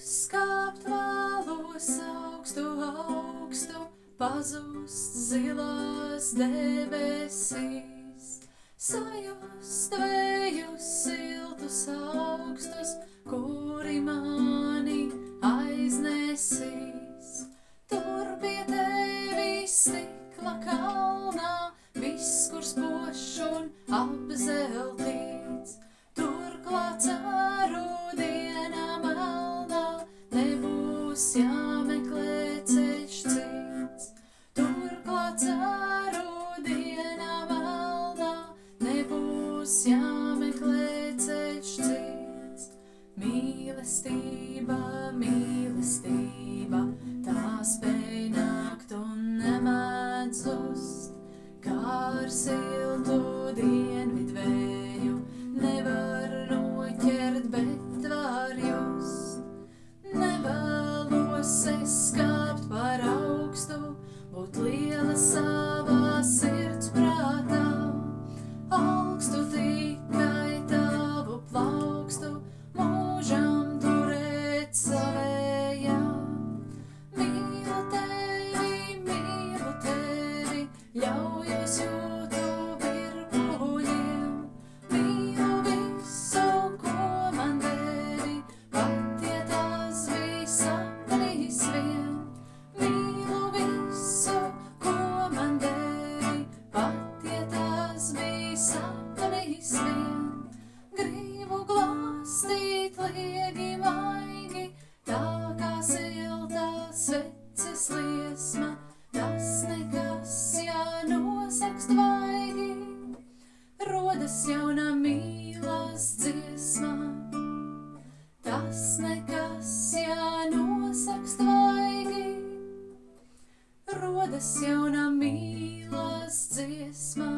Uzkāpt vēlos augstu, augstu, pazust zilās debesīs, sajust vējus siltus augstus, kuri mani aiznesīs. Tur pie tevis stikla kalnā, viss, kur spožs un apzeltīts, turklāt caru dienā melnā, nebūs jāmeklē ceļš cits. Turklāt caru dienā melnā, nebūs jāmeklē ceļš cits. Mīlestība, mīlestība, tā spēj nākt un nemēdz zust, kā ar siltu dienvidvēju nevar noķert, bet var just. Nevēlos es kāpt par augstu, būt liela savā sirds prātā, augstu tikai tavu plaukstu, mūžam turēt savējā. Mīlu tevi, ļaujos jūtu virpuļiem, mīlu visu, ko man devi, pat ja tas bija sapnis vien. Mīlu visu, ko man devi, pat ja tas bija sapnis vien. Gribu glāstīt liegi maigi, tā kā siltā sveces liesma, tas nekas, ja nosakst vaigi, rodas jauna mīlas dziesma. Tas nekas, ja nosakst vaigi, rodas jauna mīlas dziesma.